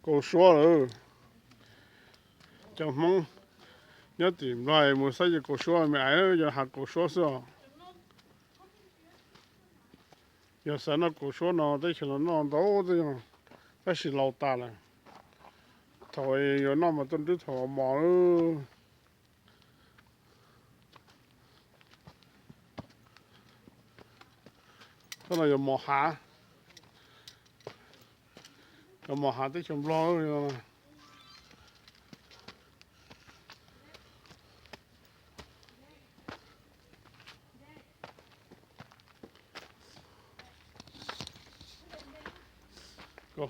狗说了，讲梦，要点来冇使只狗说咪挨就下狗说是，要是那狗说呢，得去了那到这样，那是老大了，头有那么多的头毛了，可能有毛哈，有毛哈得全部捞了。Go.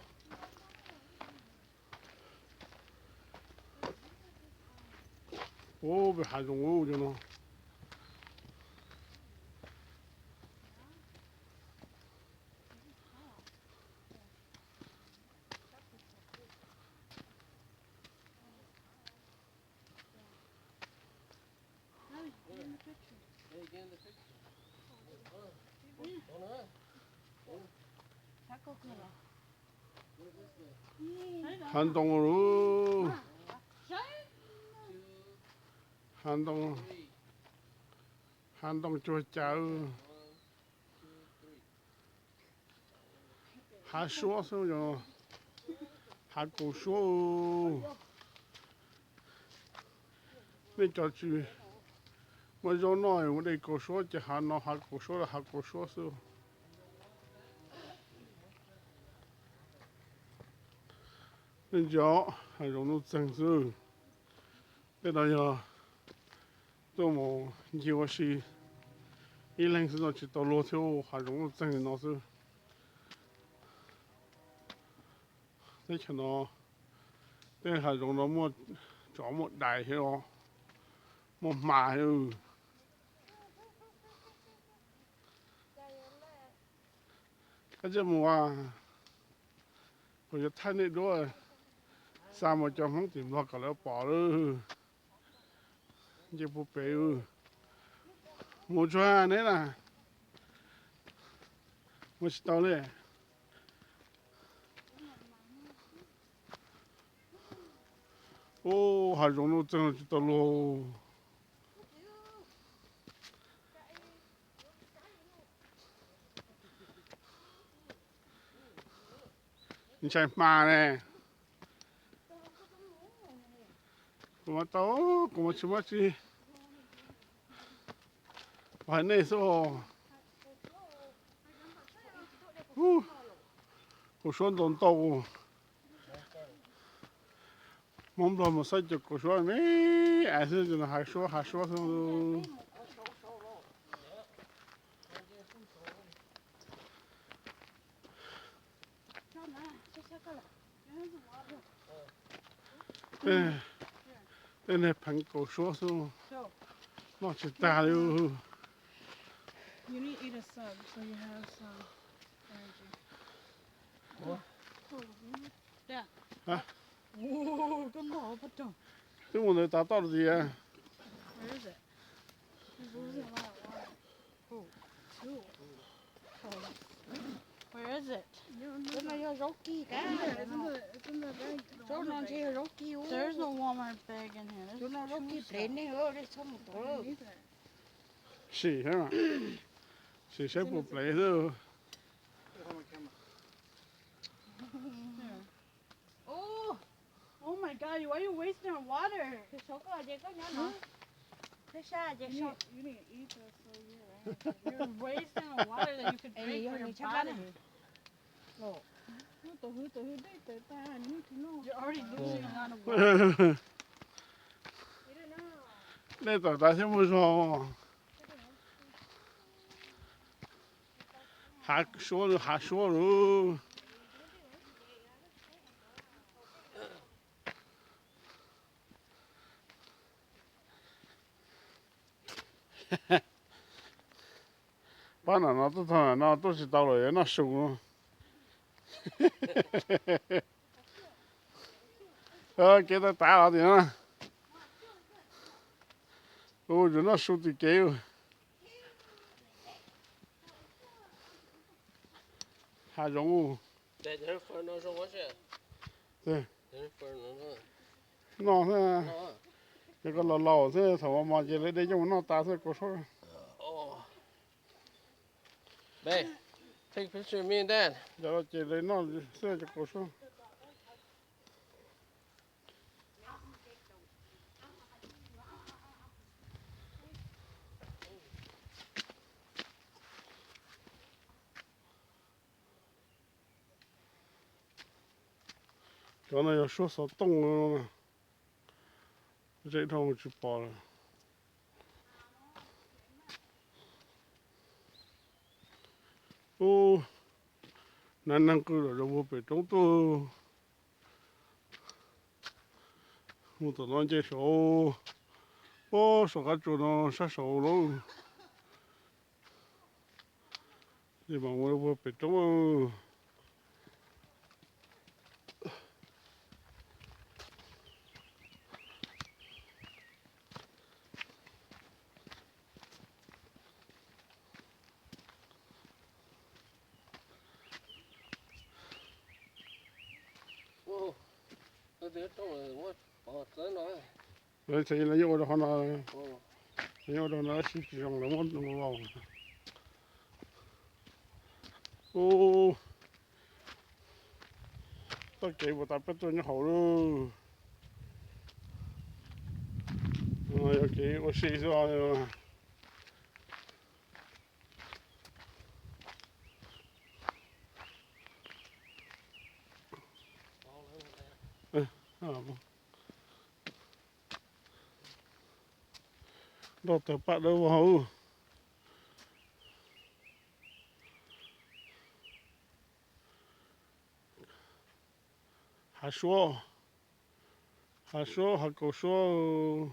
Ô, bị hại dùng ô cho nó. Hành động rồi. Hành động cho cháu. Hạ số sao rồi. Hạ cổ số. Nên cho chú. Mà do nói mà đây cổ số chứ hạ nó hạ cổ số là hạ cổ số sao. Nên cho hạ dùng nó chân sư. Đây là giờ. Tôi mà nhiều gì. Ý lần sau nó chỉ tao lô theo hạ dùng nó chân nó sư. Thế cho nó. Thế hạ dùng nó mua cho một đại thế đó. Một mà thôi. Cái gì mà bây giờ thay này đó sao mà cho không tìm được cái đó bỏ rồi chỉ bộ bể rồi một chỗ này là một tàu này ô hai种都真是到喽，你才骂呢？我到我什么去？我还那时候，我说弄到我，梦到没事就我说没，还是就还说什么？那朋友说什么？那是大了。You need to eat a sub so you have some energy. What? Yeah. 啊？哦，咁好不中。这我能达到了的呀。Where is it? You're losing a lot of water. Oh, two. Where is it? Bữa nay rau kia cả. Chỗ nào chơi rau kia. There's no Walmart bag in here. Chỗ nào rau kia lên này hơn để xong một tổ. Xì thế mà. Xì sẽ bộ bể thôi. Oh! Oh my God! Why are you wasting our water? Cái số có gì có nhỏ nữa. Cái xa gì số. You need to eat this so you're wasting our water that you could drink for your body. You're already losing a lot of water. Đây tao ta sẽ mua sao? Hạ số rồi. Bạn nào nó tốt thôi, nó tốt chỉ tao rồi nó sung. Cái đó tả nó thì nó. Ôi, rồi nó sung thì kêu. Hạ giống. Để cho nó nó xong quá chứ. 对， 不是那是那这个老是什么嘛，进来的用那打算过说，哦。Babe, take a picture of me and Dad. 然后进来那是就过说，刚才要说啥动了，这趟我去报了。哦，南沟了，我北中都，我早上介绍，哦，说个主动杀手喽，你帮我北中哦，哦，那这种我保真了。那现在有的话呢，哦。有的那洗皮上了，我忘了。哦，都给我打不准就好喽。要给我试一试啊！不，到头发都不好。还说，还够说。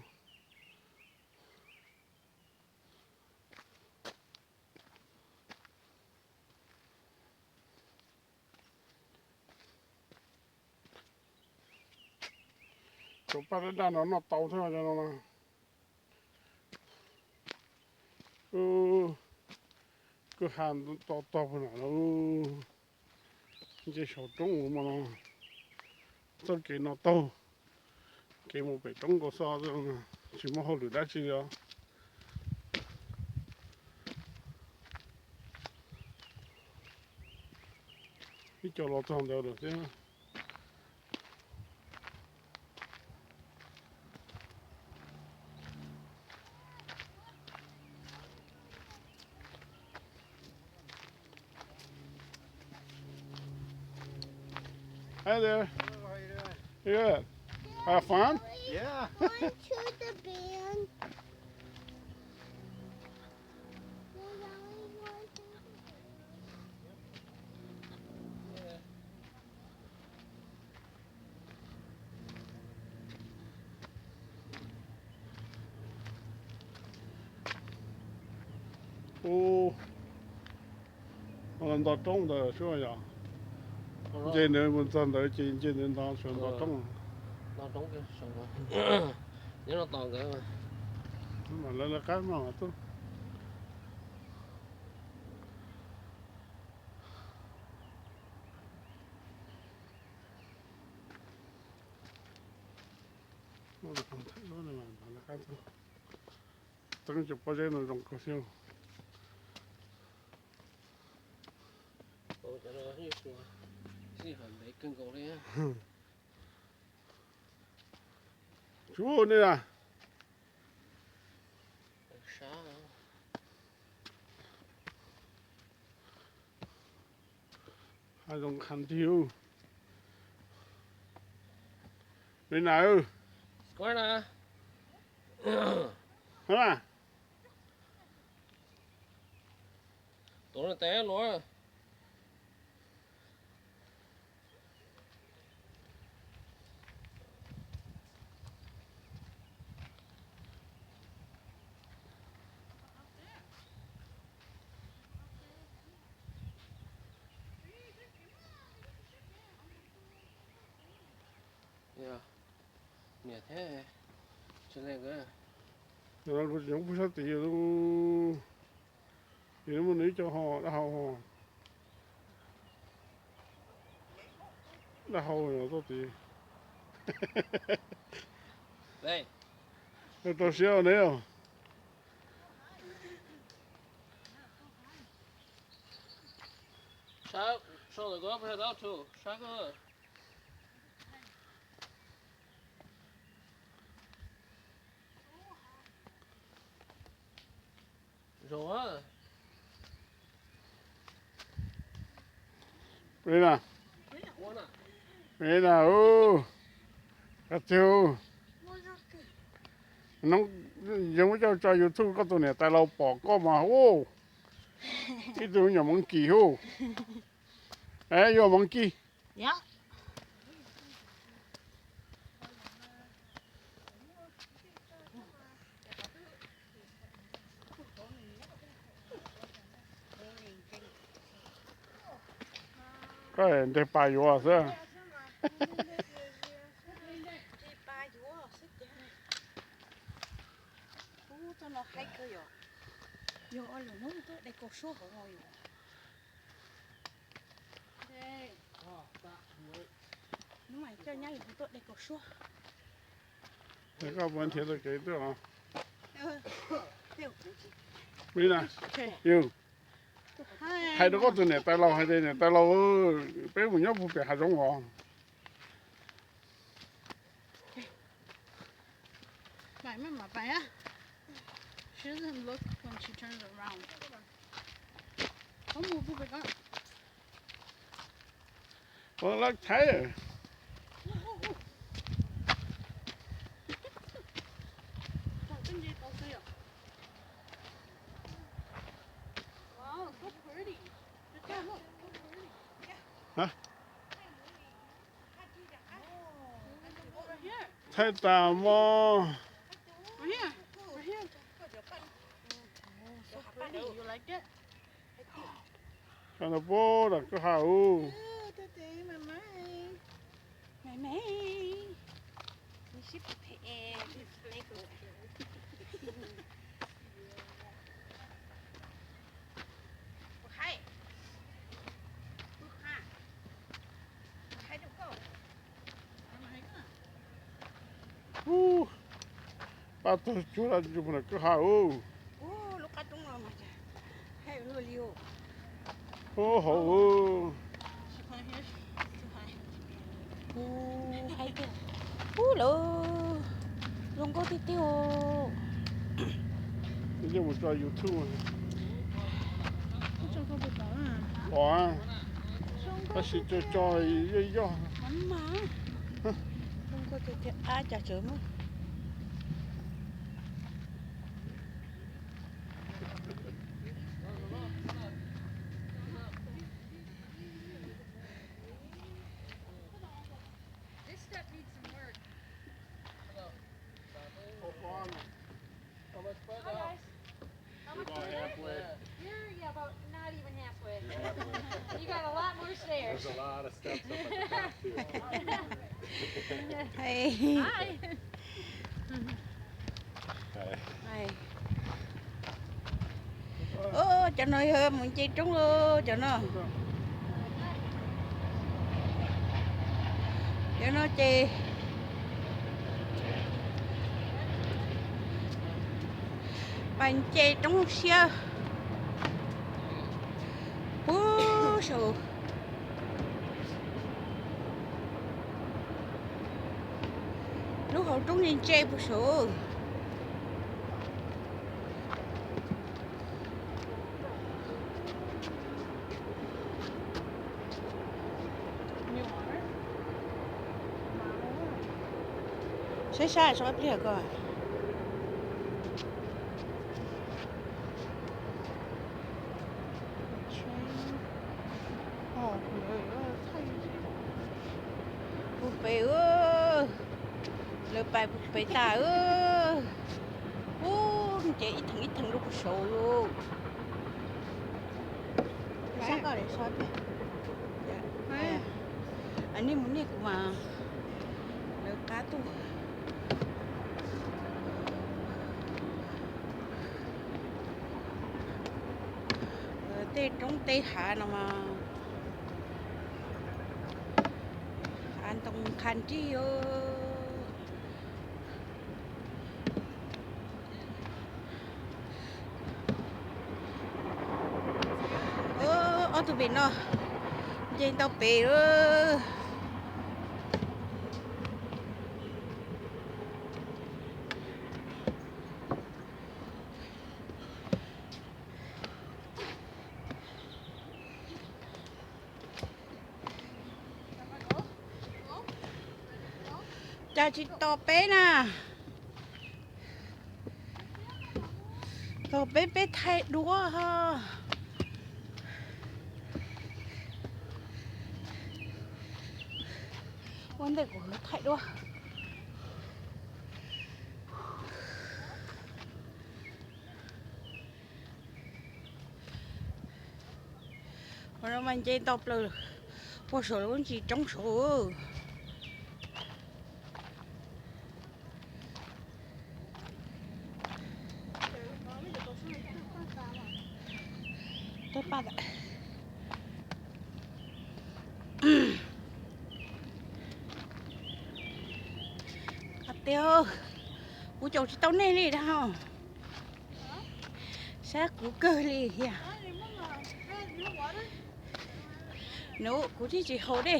就把这两那倒出来了嘛。哦，个hand都倒回来了哦。这小动物嘛咯，这给那倒，给我被中国啥子嘛，什么好留在去了。你叫老张掉了这。Hi there. Hello, how you doing? Good. Have fun? Yeah. Going to the band. Oh, on 到中的是呀。这人们站在这人当选到中。那中的什么？你说当个嘛？嘛，那干嘛都。我的刚才说的嘛，那干啥？等就不在那种高兴。我觉得你说，喜欢没更高的。住呢啊？啥？还用看丢？没来哦。过来。是吧？都是带路。呀，面台，就那个。那个用不晓得都，你们那叫好，那好好，那好呀，到底。Đây. Tôi xíu nữa. Sao rồi có phải đó chú, sao cơ? Rồi. Đây nè. Đây nè, cá tiêu. Nó giống cho YouTube có tụi này tại lâu bỏ có mà cái tụi nhỏ mong kỳ ấy vô mong kỳ. Dạ. Có thể để bài vô à sao? Nó hay cơ rồi. Yo, lo no to de coso como yo. Đây. Nó mày cho nhau to de coso. Cái có vấn đề là cái đó. Tiêu. Đây nè. Yêu. Hai đứa có tụi này tại lâu hai đây này tại lâu bé mình nhóc phụ bé hai giống họ. Bài mà bài á. She doesn't look when she turns around. Không mua bút con. Lắc thấy à? Wow, so pretty. Look, look, so pretty. Hả? Over here. Thấy tà mò. Right here. Right here. So pretty. You like it? Cái nó bố là cái hào. Mày. Mình ship pay. Ba tôi chú là chú mình cái hào. Lúc cá trúng rồi mà. Hay nó liêu. Hổ. Hay kìa. Lô. Luôn có tí tiêu. Cái một cho YouTube. Cho con bị bỏ à. Bỏ à. Bác sĩ cho ý do. Mắm má. Không có cái ai chả chớm á. You're about not even halfway. You got a lot more stairs. There's a lot of steps up at the top too. Hey. Hi. Hey. Cho nó muốn chơi trống luôn cho nó. Cho nó chơi. Bạn chơi trống xưa. Sù. Lúc hậu trống nhìn chơi bù sù. Sai sao bây giờ coi. Búp bê ơi, lỡ bài búp bê ta ơi, chạy ít thằng lúc sầu luôn. Sáng coi để soi về. Anh đi muốn đi cũng mà lỡ cá tu. Tê trống tê hạ nào mà ăn tông Nkgy ơi. Ô tụi mình nó trên tàu bể ơi. Cha chị tàu bể nè. Tàu bể bể thay đúa ha. Vấn đề của nó thay đúa. Mà mình trên tàu bể có số luôn chỉ trong số. Tốt ba vậy. Tiêu cú chồng tao nên đi đâu sát cú cơ đi kìa nấu cú chỉ hồ đi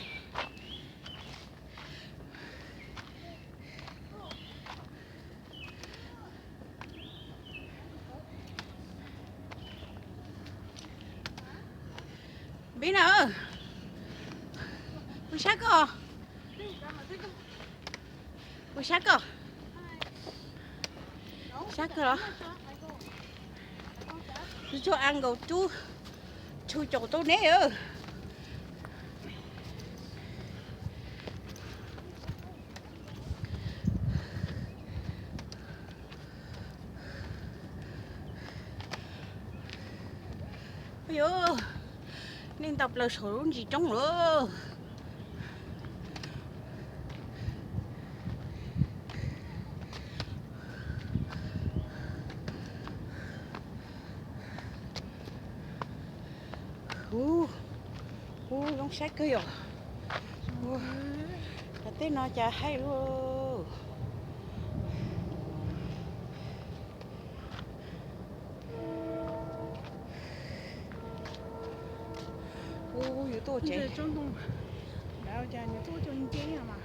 biết nào cú sát cơ cú sát cơ sát cơ đó cho ăn gầu chú chồng tôi nè ơ ôi dồi nên tập là sổ luôn gì trong nữa Nó sát cơ rồi là tên nó chả hay luôn yếu tố chế中东，然后讲你多久你这样嘛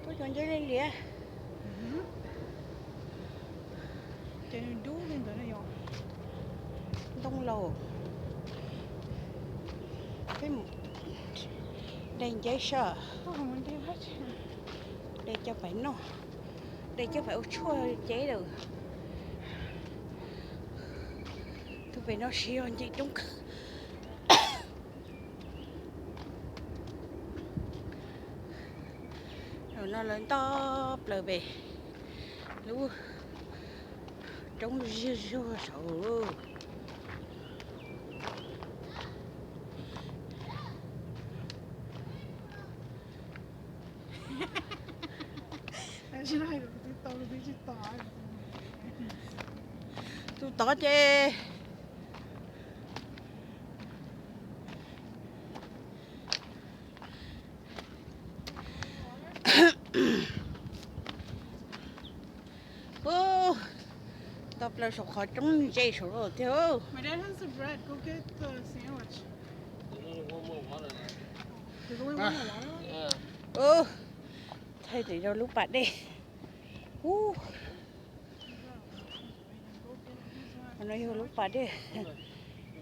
？tôi chọn chơi lên lìa这你多人在那用， đông lầu cái đèn cháy sợ 我们这还钱， đây cho phải nó đây cho phải chua cháy được tôi phải nó xíu chị chúng rồi nó lên top lời về lú trống riêu riêu sầu现在还是到了得去打。tôi tỏ chê tập là sổ khỏi trống dây sổ rồi theo My dad has the bread. Go get the sandwich. There's only one more water left. There's only one more water. Yeah. thay để cho lúc bạn đi nó yêu lúc bạn đi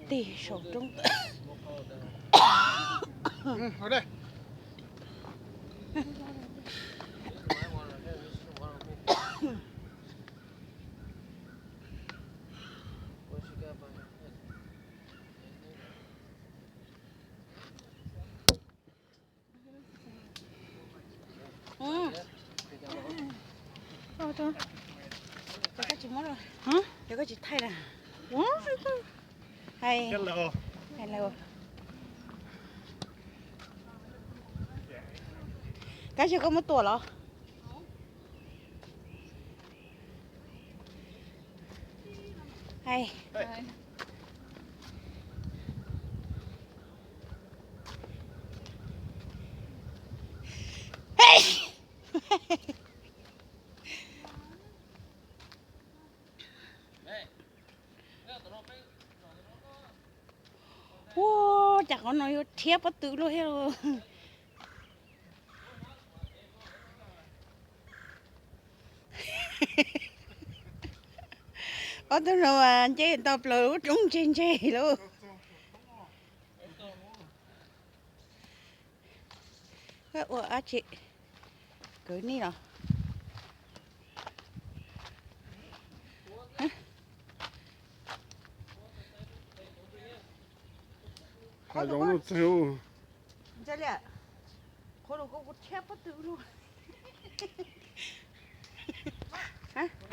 tì sổ trống Ở đây. My water here. This is the water with me. What you got by your head? Để có chị mất rồi Hả? để có chị thay nè What? hay Hello. hello cái chị có một tuổi rồi hay ô chắc con nói thiếp bắt tự luôn hết rồi có tôi nào mà chơi tập lửa trúng trên chơi luôn ủa chị cứ đi nào Hai giống nó theo. chơi lẹ, có đồ có thiếp bắt tự luôn